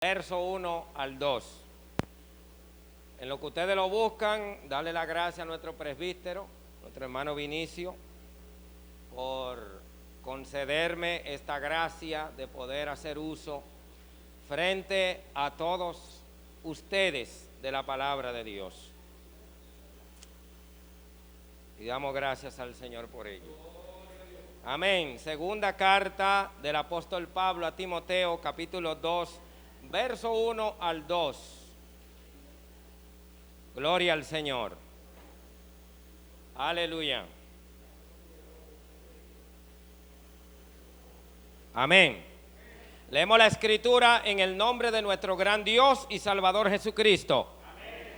verso 1 al 2. En lo que ustedes lo buscan, darle la gracia a nuestro presbítero, nuestro hermano Vinicio, por concederme esta gracia de poder hacer uso frente a todos ustedes de la palabra de Dios. Y damos gracias al Señor por ello. Amén. Segunda carta del apóstol Pablo a Timoteo, capítulo 2, verso 1 al 2. Gloria al Señor. Aleluya. Amén. Leemos la escritura en el nombre de nuestro gran Dios y Salvador Jesucristo. Amén.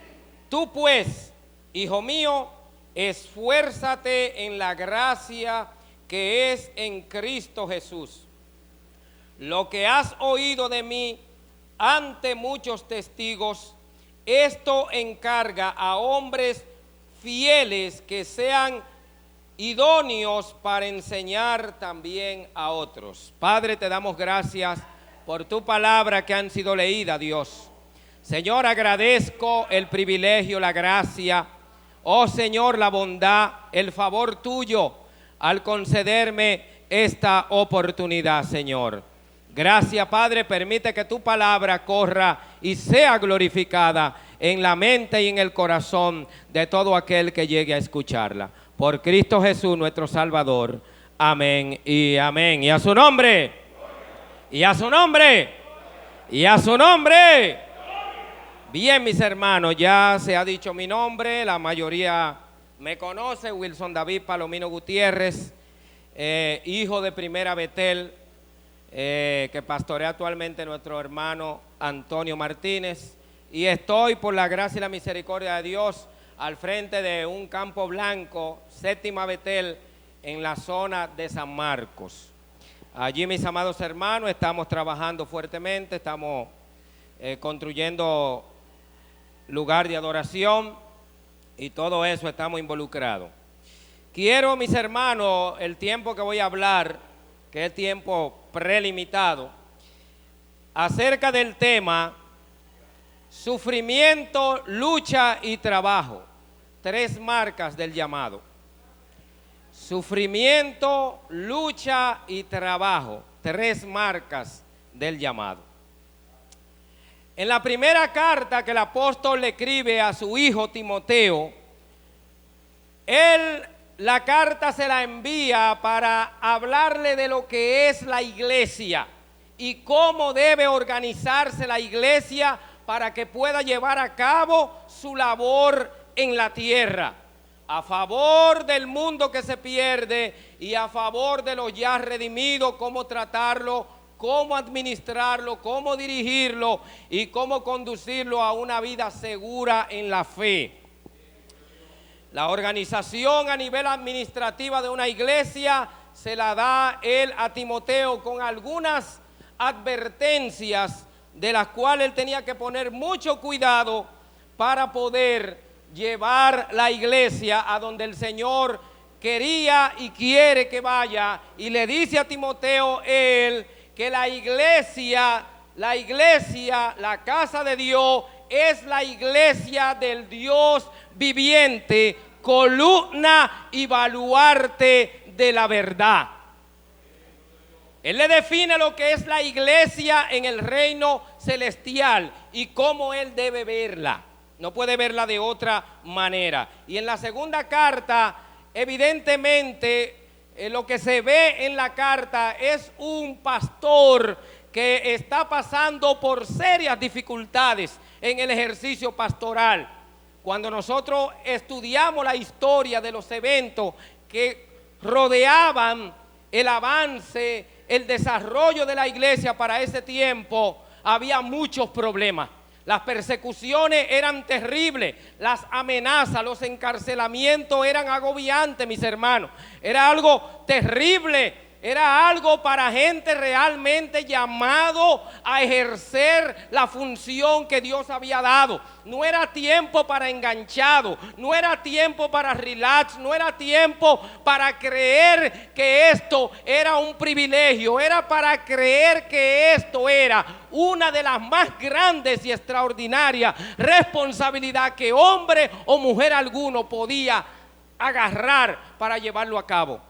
Tú pues, hijo mío, esfuérzate en la gracia que es en Cristo Jesús. Lo que has oído de mí ante muchos testigos, esto encarga a hombres fieles que sean idóneos para enseñar también a otros. Padre, te damos gracias por tu palabra que han sido leídas, Dios. Señor, agradezco el privilegio, la gracia, oh Señor, la bondad, el favor tuyo al concederme esta oportunidad, Señor. Gracias, Padre, permite que tu palabra corra y sea glorificada en la mente y en el corazón de todo aquel que llegue a escucharla. Por Cristo Jesús, nuestro Salvador. Amén y amén. Y a su nombre. Y a su nombre. Y a su nombre. Bien, mis hermanos, ya se ha dicho mi nombre, la mayoría me conoce, Wilson David Palomino Gutiérrez, hijo de Primera Betel, que pastorea actualmente nuestro hermano Antonio Martínez, y estoy por la gracia y la misericordia de Dios al frente de un campo blanco, Séptima Betel, en la zona de San Marcos. Allí, mis amados hermanos, estamos trabajando fuertemente, estamos construyendo lugar de adoración y todo eso estamos involucrados. Quiero, mis hermanos, el tiempo que voy a hablar, que es tiempo prelimitado, acerca del tema sufrimiento, lucha y trabajo. 3 marcas del llamado. Sufrimiento, lucha y trabajo. 3 marcas del llamado. En la primera carta que el apóstol le escribe a su hijo Timoteo, la carta se la envía para hablarle de lo que es la iglesia y cómo debe organizarse la iglesia para que pueda llevar a cabo su labor en la tierra, a favor del mundo que se pierde y a favor de los ya redimidos, cómo tratarlo, cómo administrarlo, cómo dirigirlo y cómo conducirlo a una vida segura en la fe. La organización a nivel administrativo de una iglesia se la da él a Timoteo con algunas advertencias de las cuales él tenía que poner mucho cuidado para poder llevar la iglesia a donde el Señor quería y quiere que vaya. Y le dice a Timoteo él que la iglesia, la casa de Dios, es la iglesia del Dios viviente, columna y baluarte de la verdad. Él le define lo que es la iglesia en el reino celestial y cómo él debe verla. No puede verla de otra manera. Y en la segunda carta, evidentemente, lo que se ve en la carta es un pastor que está pasando por serias dificultades en el ejercicio pastoral. Cuando nosotros estudiamos la historia de los eventos que rodeaban el avance, el desarrollo de la iglesia para ese tiempo, había muchos problemas. Las persecuciones eran terribles, las amenazas, los encarcelamientos eran agobiantes, mis hermanos. Era algo terrible Era algo para gente realmente llamado a ejercer la función que Dios había dado. No era tiempo para enganchado, no era tiempo para relax, no era tiempo para creer que esto era un privilegio. Era para creer que esto era una de las más grandes y extraordinarias responsabilidades que hombre o mujer alguno podía agarrar para llevarlo a cabo.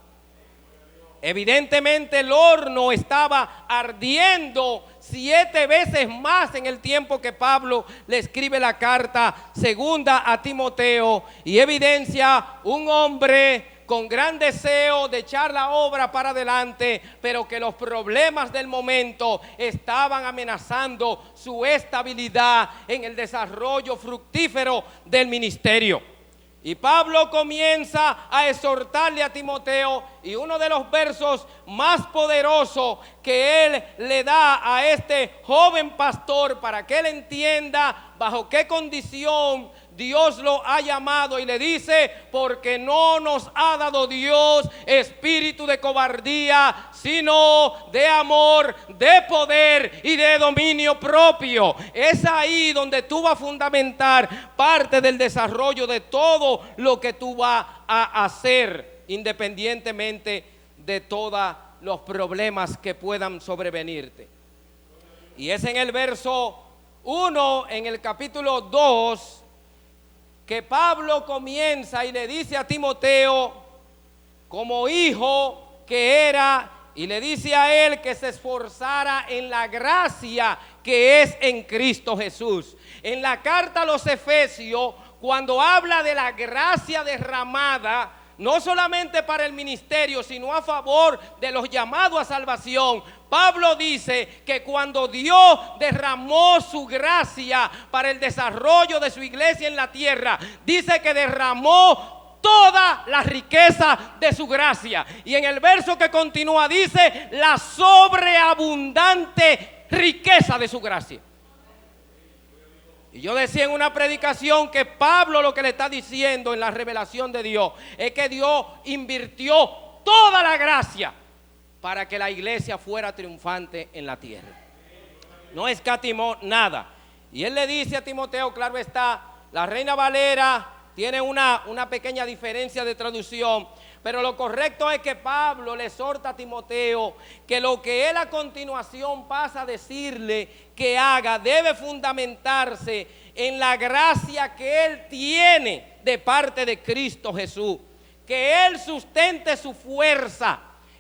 Evidentemente el horno estaba ardiendo 7 veces más en el tiempo que Pablo le escribe la carta segunda a Timoteo, y evidencia un hombre con gran deseo de echar la obra para adelante, pero que los problemas del momento estaban amenazando su estabilidad en el desarrollo fructífero del ministerio. Y Pablo comienza a exhortarle a Timoteo, y uno de los versos más poderosos que él le da a este joven pastor para que él entienda bajo qué condición Dios lo ha llamado, y le dice: porque no nos ha dado Dios espíritu de cobardía, sino de amor, de poder y de dominio propio. Es ahí donde tú vas a fundamentar parte del desarrollo de todo lo que tú vas a hacer, independientemente de todos los problemas que puedan sobrevenirte. Y es en el verso 1, en el capítulo 2, que Pablo comienza y le dice a Timoteo, como hijo que era, y le dice a él que se esforzara en la gracia que es en Cristo Jesús. En la carta a los Efesios, cuando habla de la gracia derramada, no solamente para el ministerio, sino a favor de los llamados a salvación, Pablo dice que cuando Dios derramó su gracia para el desarrollo de su iglesia en la tierra, dice que derramó toda la riqueza de su gracia. Y en el verso que continúa dice: la sobreabundante riqueza de su gracia. Y yo decía en una predicación que Pablo lo que le está diciendo en la revelación de Dios es que Dios invirtió toda la gracia para que la iglesia fuera triunfante en la tierra. No escatimó nada. Y él le dice a Timoteo, claro está, la Reina Valera tiene una pequeña diferencia de traducción, pero lo correcto es que Pablo le exhorta a Timoteo que lo que él a continuación pasa a decirle que haga debe fundamentarse en la gracia que él tiene de parte de Cristo Jesús. Que él sustente su fuerza,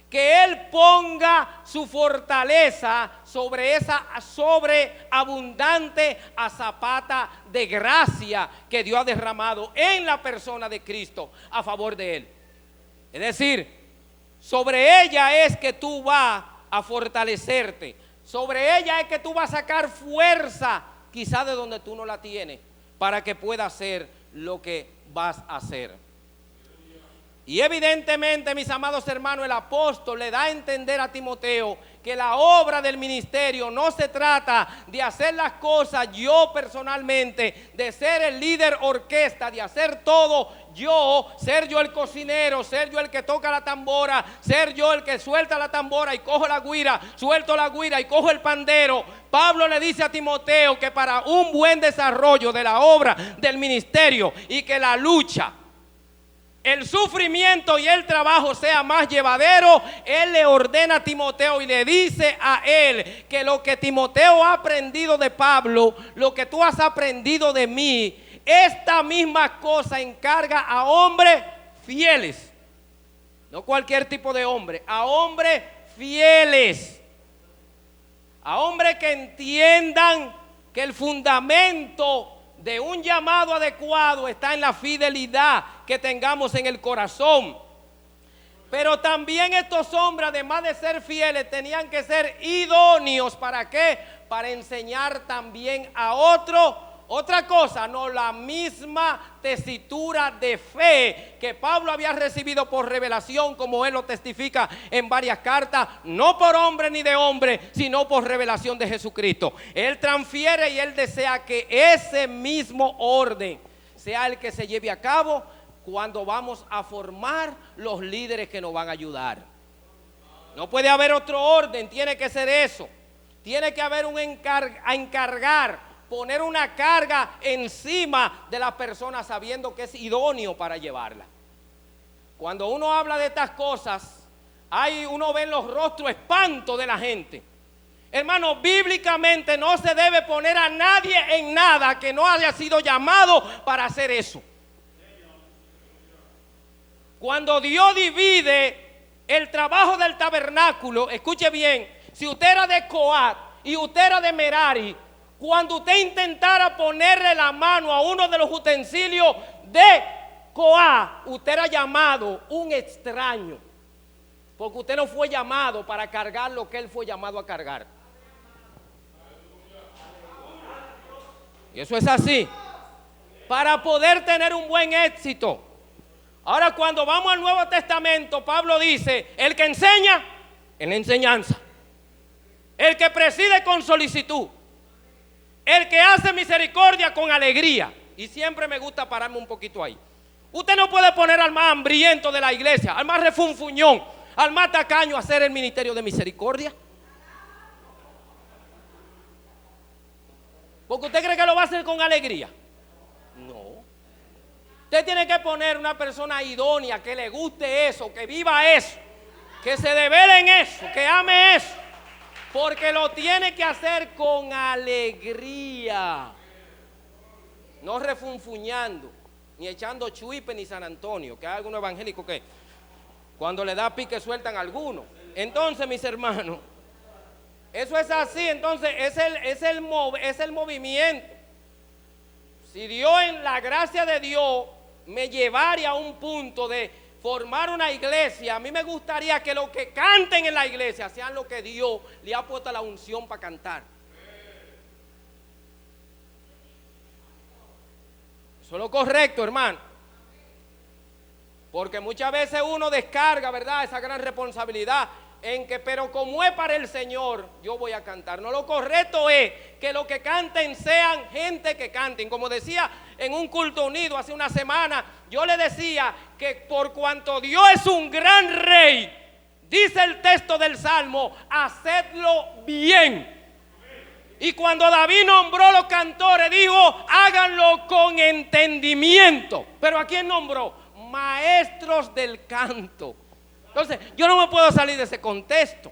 que él ponga su fortaleza sobre esa sobreabundante azapata de gracia que Dios ha derramado en la persona de Cristo a favor de él. Es decir, sobre ella es que tú vas a fortalecerte, sobre ella es que tú vas a sacar fuerza, quizá de donde tú no la tienes, para que puedas hacer lo que vas a hacer. Y evidentemente, mis amados hermanos, el apóstol le da a entender a Timoteo que la obra del ministerio no se trata de hacer las cosas yo personalmente, de ser el líder orquesta, de hacer todo yo, ser yo el cocinero, ser yo el que toca la tambora, ser yo el que suelta la tambora y cojo la güira, suelto la güira y cojo el pandero. Pablo le dice a Timoteo que para un buen desarrollo de la obra del ministerio y que la lucha, el sufrimiento y el trabajo sea más llevadero, él le ordena a Timoteo y le dice a él que lo que Timoteo ha aprendido de Pablo, lo que tú has aprendido de mí, esta misma cosa encarga a hombres fieles. No cualquier tipo de hombre, a hombres fieles, a hombres que entiendan que el fundamento de un llamado adecuado está en la fidelidad que tengamos en el corazón. Pero también estos hombres, además de ser fieles, tenían que ser idóneos. ¿Para qué? Para enseñar también a otros otra cosa, no la misma tesitura de fe que Pablo había recibido por revelación, como él lo testifica en varias cartas, no por hombre ni de hombre, sino por revelación de Jesucristo. Él transfiere y él desea que ese mismo orden sea el que se lleve a cabo cuando vamos a formar los líderes que nos van a ayudar. No puede haber otro orden, tiene que ser eso. Tiene que haber un encargar, poner una carga encima de la persona sabiendo que es idóneo para llevarla. Cuando uno habla de estas cosas, uno ve en los rostros espanto de la gente. Hermano, bíblicamente no se debe poner a nadie en nada que no haya sido llamado para hacer eso. Cuando Dios divide el trabajo del tabernáculo, escuche bien, si usted era de Coat y usted era de Merari, cuando usted intentara ponerle la mano a uno de los utensilios de Coat, usted era llamado un extraño, porque usted no fue llamado para cargar lo que él fue llamado a cargar. Y eso es así, para poder tener un buen éxito. Ahora, cuando vamos al Nuevo Testamento, Pablo dice, el que enseña, en la enseñanza. El que preside con solicitud. El que hace misericordia con alegría. Y siempre me gusta pararme un poquito ahí. Usted no puede poner al más hambriento de la iglesia, al más refunfuñón, al más tacaño a hacer el ministerio de misericordia. Porque usted cree que lo va a hacer con alegría. No. Usted tiene que poner una persona idónea, que le guste eso, que viva eso, que se devele en eso, que ame eso, porque lo tiene que hacer con alegría, no refunfuñando, ni echando chuipe ni San Antonio, que hay algunos evangélicos que cuando le da pique sueltan algunos. Entonces, mis hermanos, eso es así. Entonces es el movimiento. Si Dios, en la gracia de Dios, me llevaría a un punto de formar una iglesia, a mí me gustaría que los que canten en la iglesia sean los que Dios le ha puesto la unción para cantar. Eso es lo correcto, hermano. Porque muchas veces uno descarga, ¿verdad?, esa gran responsabilidad en que, pero como es para el Señor, yo voy a cantar. No, lo correcto es que los que canten sean gente que canten. Como decía en un culto unido hace una semana, yo le decía que por cuanto Dios es un gran rey, dice el texto del Salmo, hacedlo bien. Y cuando David nombró los cantores, dijo, háganlo con entendimiento. ¿Pero a quién nombró? Maestros del canto. Entonces, yo no me puedo salir de ese contexto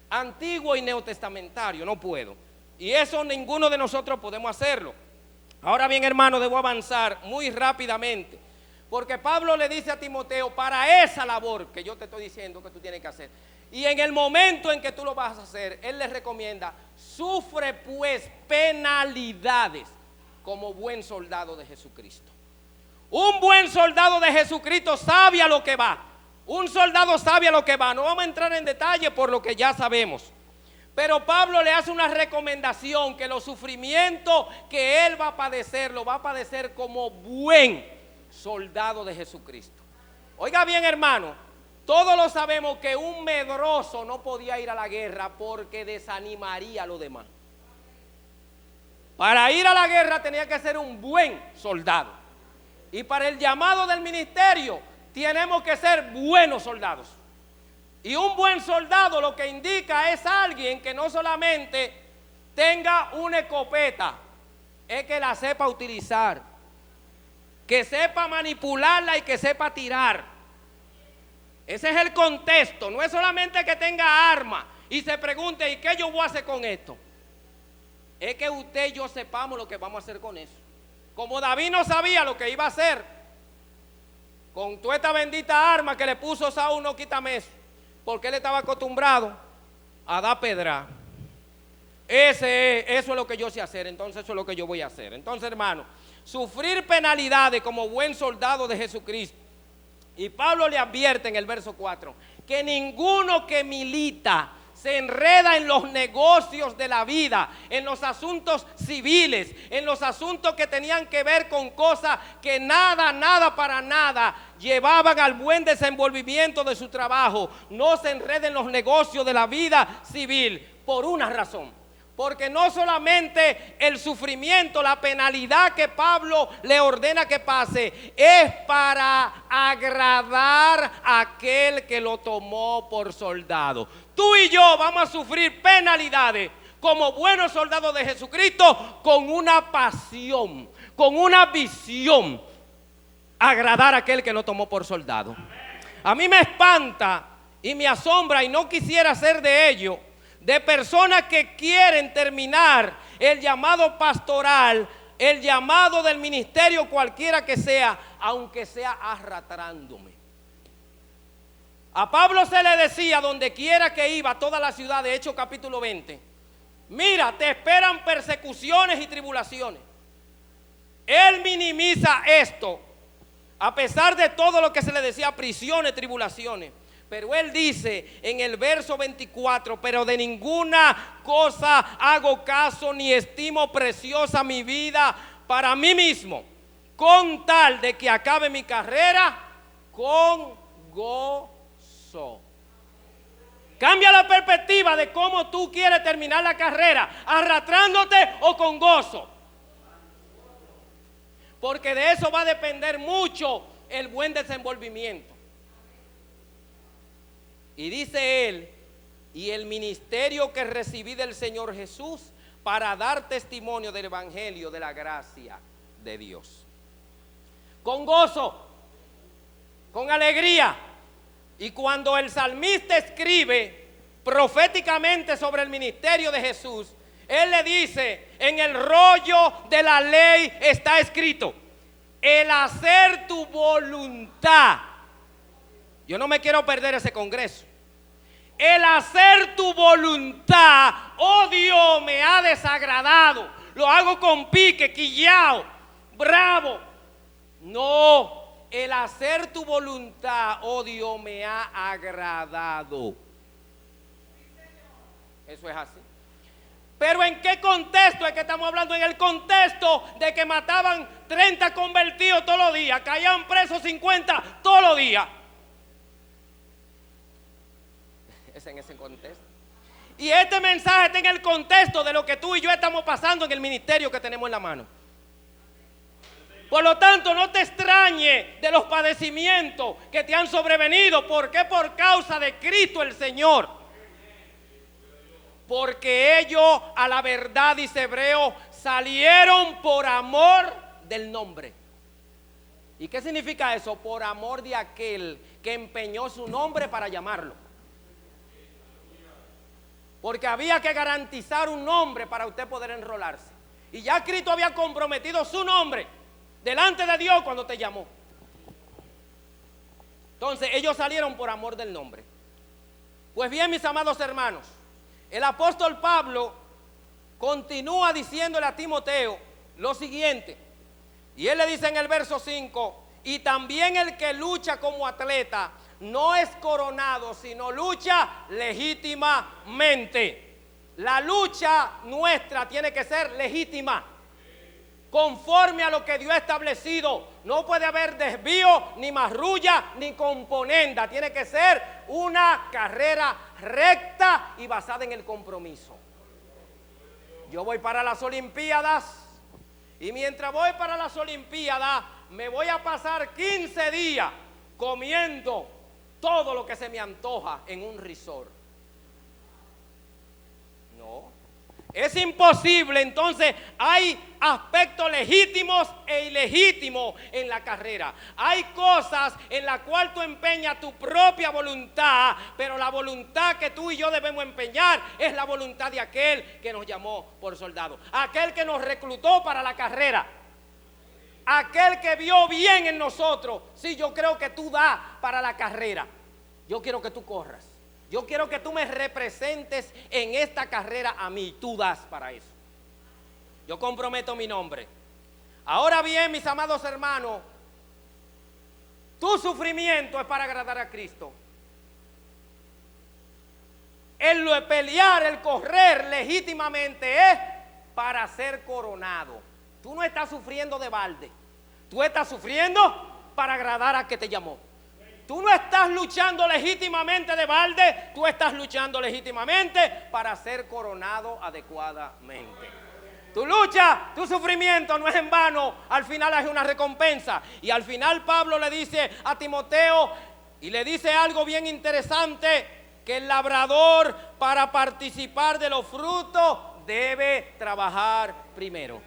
antiguo y neotestamentario, no puedo. Y eso ninguno de nosotros podemos hacerlo. Ahora bien, hermano, debo avanzar muy rápidamente, porque Pablo le dice a Timoteo, para esa labor que yo te estoy diciendo que tú tienes que hacer, y en el momento en que tú lo vas a hacer, él le recomienda, sufre pues penalidades como buen soldado de Jesucristo. Un buen soldado de Jesucristo sabe a lo que va. Un soldado sabe a lo que va. No vamos a entrar en detalle por lo que ya sabemos. Pero Pablo le hace una recomendación, que los sufrimientos que él va a padecer, lo va a padecer como buen soldado de Jesucristo. Oiga bien, hermano, todos lo sabemos que un medroso no podía ir a la guerra porque desanimaría a los demás. Para ir a la guerra tenía que ser un buen soldado. Y para el llamado del ministerio tenemos que ser buenos soldados. Y un buen soldado lo que indica es alguien que no solamente tenga una escopeta, es que la sepa utilizar, que sepa manipularla y que sepa tirar. Ese es el contexto. No es solamente que tenga armas y se pregunte, ¿y qué yo voy a hacer con esto? Es que usted y yo sepamos lo que vamos a hacer con eso. Como David no sabía lo que iba a hacer con toda esta bendita arma que le puso Saúl, no quítame eso, porque él estaba acostumbrado a dar pedra. Eso es lo que yo sé hacer, entonces eso es lo que yo voy a hacer. Entonces, hermano, sufrir penalidades como buen soldado de Jesucristo. Y Pablo le advierte en el verso 4 que ninguno que milita se enreda en los negocios de la vida, en los asuntos civiles, en los asuntos que tenían que ver con cosas que nada para nada llevaban al buen desenvolvimiento de su trabajo. No se enreda en los negocios de la vida civil por una razón, Porque no solamente el sufrimiento, la penalidad que Pablo le ordena que pase, es para agradar a aquel que lo tomó por soldado. Tú y yo vamos a sufrir penalidades como buenos soldados de Jesucristo, con una pasión, con una visión, agradar a aquel que lo tomó por soldado. A mí me espanta y me asombra, y no quisiera ser de ello, de personas que quieren terminar el llamado pastoral, el llamado del ministerio cualquiera que sea, aunque sea arrastrándome. A Pablo se le decía donde quiera que iba, toda la ciudad, de Hechos capítulo 20, mira, te esperan persecuciones y tribulaciones. Él minimiza esto, a pesar de todo lo que se le decía, prisiones, tribulaciones. Pero él dice en el verso 24, pero de ninguna cosa hago caso ni estimo preciosa mi vida para mí mismo, con tal de que acabe mi carrera con gozo. Cambia la perspectiva de cómo tú quieres terminar la carrera, arrastrándote o con gozo. Porque de eso va a depender mucho el buen desenvolvimiento. Y dice él, y el ministerio que recibí del Señor Jesús para dar testimonio del evangelio de la gracia de Dios. Con gozo, con alegría. Y cuando el salmista escribe proféticamente sobre el ministerio de Jesús, él le dice, en el rollo de la ley está escrito, el hacer tu voluntad. Yo no me quiero perder ese congreso. El hacer tu voluntad, oh Dios, me ha desagradado. Lo hago con pique, quillao, bravo. No, el hacer tu voluntad, oh Dios, me ha agradado. Eso es así. Pero ¿en qué contexto es que estamos hablando? En el contexto de que mataban 30 convertidos todos los días, caían presos 50 todos los días. Es en ese contexto. Y este mensaje está en el contexto de lo que tú y yo estamos pasando en el ministerio que tenemos en la mano. Por lo tanto, no te extrañe de los padecimientos que te han sobrevenido. ¿Por qué? Por causa de Cristo el Señor. Porque ellos, a la verdad, dice Hebreo, salieron por amor del nombre. ¿Y qué significa eso? Por amor de aquel que empeñó su nombre para llamarlo. Porque había que garantizar un nombre para usted poder enrolarse. Y ya Cristo había comprometido su nombre delante de Dios cuando te llamó. Entonces ellos salieron por amor del nombre. Pues bien, mis amados hermanos, el apóstol Pablo continúa diciéndole a Timoteo lo siguiente. Y él le dice en el verso 5, y también el que lucha como atleta no es coronado, sino lucha legítimamente. La lucha nuestra tiene que ser legítima, conforme a lo que Dios ha establecido. No puede haber desvío, ni marrulla, ni componenda. Tiene que ser una carrera recta y basada en el compromiso. Yo voy para las Olimpiadas, y mientras voy para las Olimpiadas me voy a pasar 15 días comiendo todo lo que se me antoja en un resort. No, es imposible. Entonces hay aspectos legítimos e ilegítimos en la carrera. Hay cosas en las cuales tú empeñas tu propia voluntad, pero la voluntad que tú y yo debemos empeñar es la voluntad de aquel que nos llamó por soldado, aquel que nos reclutó para la carrera, aquel que vio bien en nosotros. Sí, yo creo que tú das para la carrera. Yo quiero que tú corras. Yo quiero que tú me representes en esta carrera a mí. Tú das para eso. Yo comprometo mi nombre. Ahora bien, mis amados hermanos, tu sufrimiento es para agradar a Cristo. El pelear, el correr legítimamente es para ser coronado. Tú no estás sufriendo de balde. Tú estás sufriendo para agradar a que te llamó. tú no estás luchando legítimamente de balde, tú estás luchando legítimamente para ser coronado adecuadamente. Tu lucha, tu sufrimiento no es en vano, al final hay una recompensa. Y al final Pablo le dice a Timoteo, y le dice algo bien interesante, que el labrador para participar de los frutos debe trabajar primero.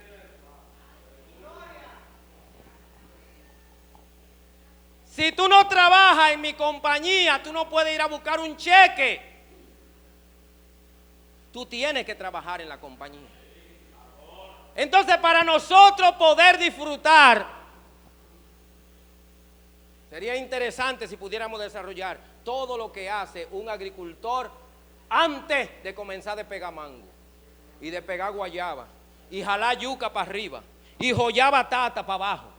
Si tú no trabajas en mi compañía, tú no puedes ir a buscar un cheque. Tú tienes que trabajar en la compañía. Entonces, para nosotros poder disfrutar, sería interesante si pudiéramos desarrollar todo lo que hace un agricultor antes de comenzar de pegar mango y de pegar guayaba y jalar yuca para arriba y joyar batata para abajo.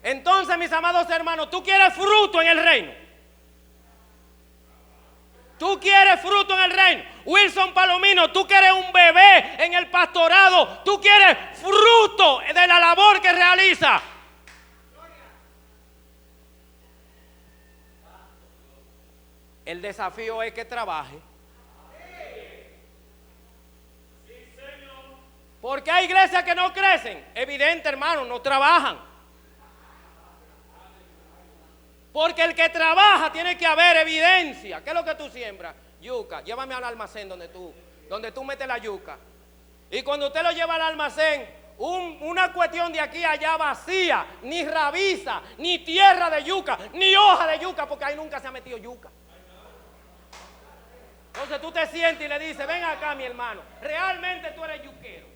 Entonces, mis amados hermanos, tú quieres fruto en el reino. Tú quieres fruto en el reino. Wilson Palomino, tú quieres un bebé en el pastorado. Tú quieres fruto de la labor que realiza. El desafío es que trabaje. Porque hay iglesias que no crecen. Evidente, hermano, no trabajan. Porque el que trabaja tiene que haber evidencia. ¿Qué es lo que tú siembras? Yuca. Llévame al almacén donde tú metes la yuca. Y cuando usted lo lleva al almacén, una cuestión de aquí a allá vacía, ni rabiza, ni tierra de yuca, ni hoja de yuca, porque ahí nunca se ha metido yuca. Entonces tú te sientes y le dices, ven acá mi hermano, realmente tú eres yuquero.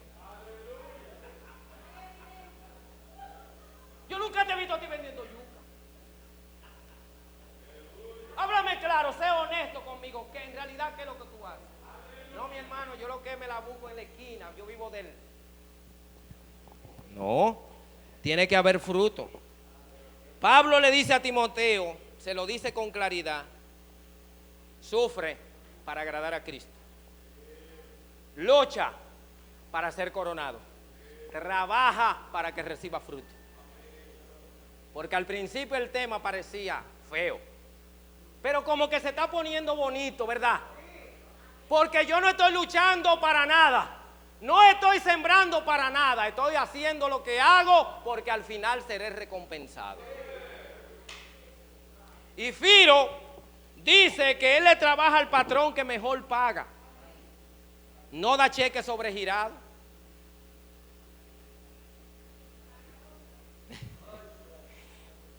Yo nunca te he visto a ti vendiendo yuca. Háblame claro, sé honesto conmigo, que en realidad ¿qué es lo que tú haces? No, mi hermano, yo lo que me la busco en la esquina, yo vivo del... No, tiene que haber fruto. Pablo le dice a Timoteo, se lo dice con claridad, sufre para agradar a Cristo. Lucha para ser coronado. Trabaja para que reciba fruto. Porque al principio el tema parecía feo, pero como que se está poniendo bonito, ¿verdad? Porque yo no estoy luchando para nada, no estoy sembrando para nada, estoy haciendo lo que hago porque al final seré recompensado. Y Firo dice que él le trabaja al patrón que mejor paga, no da cheque sobregirado.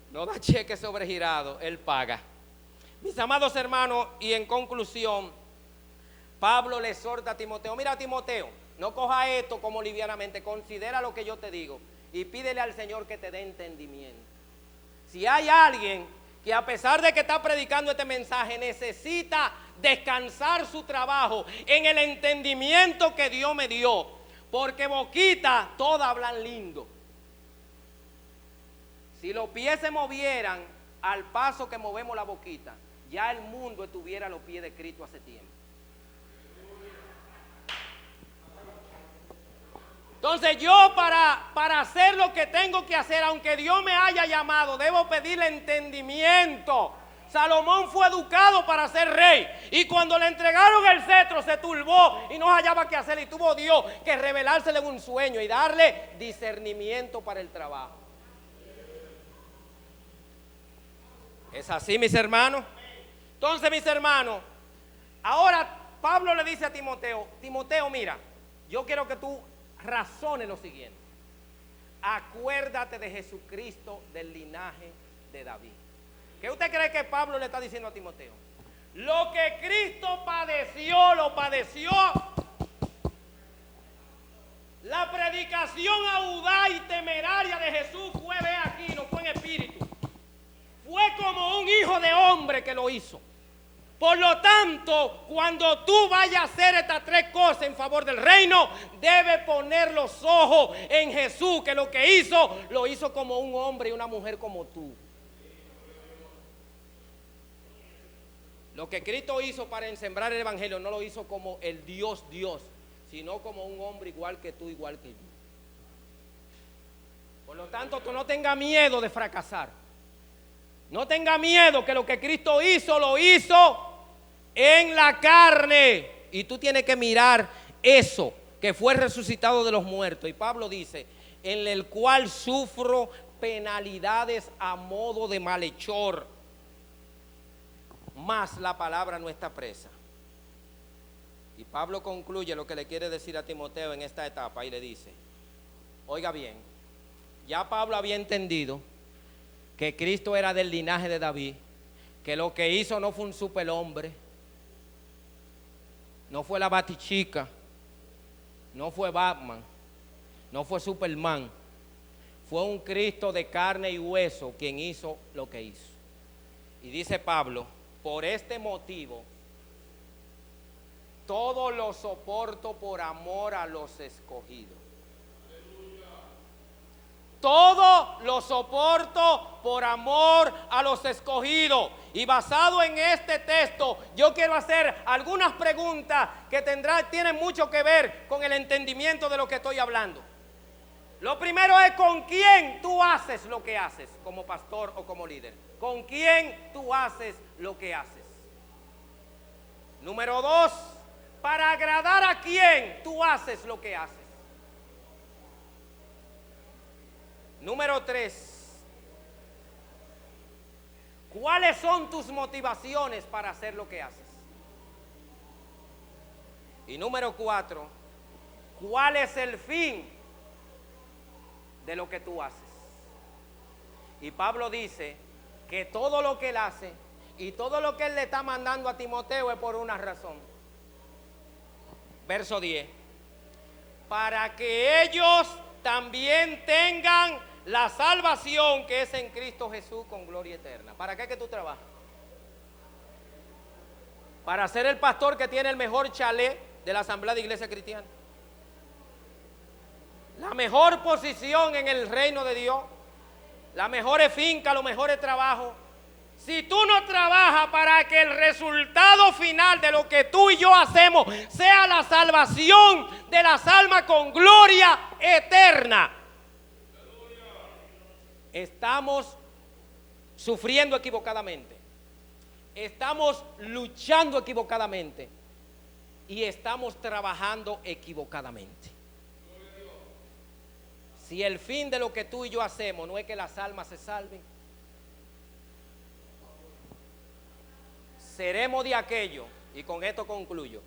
No da cheque sobregirado, él paga. Mis amados hermanos, y en conclusión, Pablo le exhorta a Timoteo, mira Timoteo, no coja esto como livianamente, considera lo que yo te digo y pídele al Señor que te dé entendimiento. Si hay alguien que a pesar de que está predicando este mensaje necesita descansar su trabajo en el entendimiento que Dios me dio, porque boquita todas hablan lindo. Si los pies se movieran al paso que movemos la boquita, ya el mundo estuviera a los pies de Cristo hace tiempo. Entonces yo para hacer lo que tengo que hacer, aunque Dios me haya llamado, debo pedirle entendimiento. Salomón fue educado para ser rey y cuando le entregaron el cetro se turbó y no hallaba qué hacer y tuvo Dios que revelársele en un sueño y darle discernimiento para el trabajo. ¿Es así, mis hermanos? Entonces, mis hermanos, ahora Pablo le dice a Timoteo, Timoteo, mira, yo quiero que tú razones lo siguiente. Acuérdate de Jesucristo del linaje de David. ¿Qué usted cree que Pablo le está diciendo a Timoteo? Lo que Cristo padeció, lo padeció. La predicación audaz y temeraria de Jesús fue, ve aquí, no fue en espíritu. Fue como un hijo de hombre que lo hizo. Por lo tanto, cuando tú vayas a hacer estas tres cosas en favor del reino, debes poner los ojos en Jesús, que lo que hizo, lo hizo como un hombre y una mujer como tú. Lo que Cristo hizo para sembrar el evangelio no lo hizo como el Dios, sino como un hombre igual que tú, igual que yo. Por lo tanto, tú no tengas miedo de fracasar. No tenga miedo, que lo que Cristo hizo, lo hizo en la carne. Y tú tienes que mirar eso, que fue resucitado de los muertos. Y Pablo dice, en el cual sufro penalidades a modo de malhechor, mas la palabra no está presa. Y Pablo concluye lo que le quiere decir a Timoteo en esta etapa y le dice, oiga bien, ya Pablo había entendido que Cristo era del linaje de David, que lo que hizo no fue un superhombre, no fue la Batichica, no fue Batman, no fue Superman, fue un Cristo de carne y hueso quien hizo lo que hizo. Y dice Pablo, por este motivo, todo lo soporto por amor a los escogidos. Todo lo soporto por amor a los escogidos. Y basado en este texto, yo quiero hacer algunas preguntas que tienen mucho que ver con el entendimiento de lo que estoy hablando. Lo primero es, ¿con quién tú haces lo que haces como pastor o como líder? ¿Con quién tú haces lo que haces? Número 2, ¿para agradar a quién tú haces lo que haces? Número 3, ¿cuáles son tus motivaciones para hacer lo que haces? Y número 4, ¿cuál es el fin de lo que tú haces? Y Pablo dice que todo lo que él hace y todo lo que él le está mandando a Timoteo es por una razón. Verso 10, para que ellos también tengan la salvación que es en Cristo Jesús con gloria eterna. ¿Para qué es que tú trabajas? Para ser el pastor que tiene el mejor chalet de la Asamblea de Iglesia Cristiana, la mejor posición en el reino de Dios, las mejores fincas, los mejores trabajos. Si tú no trabajas para que el resultado final de lo que tú y yo hacemos sea la salvación de las almas con gloria eterna, estamos sufriendo equivocadamente, estamos luchando equivocadamente y estamos trabajando equivocadamente. Si el fin de lo que tú y yo hacemos no es que las almas se salven, seremos de aquello, y con esto concluyo,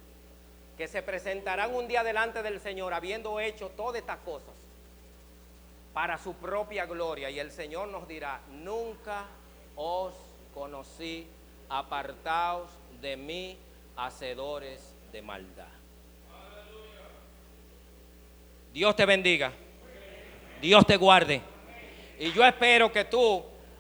que se presentarán un día delante del Señor habiendo hecho todas estas cosas para su propia gloria, y el Señor nos dirá, nunca os conocí, apartaos de mí, hacedores de maldad. Dios te bendiga, Dios te guarde, y yo espero que tú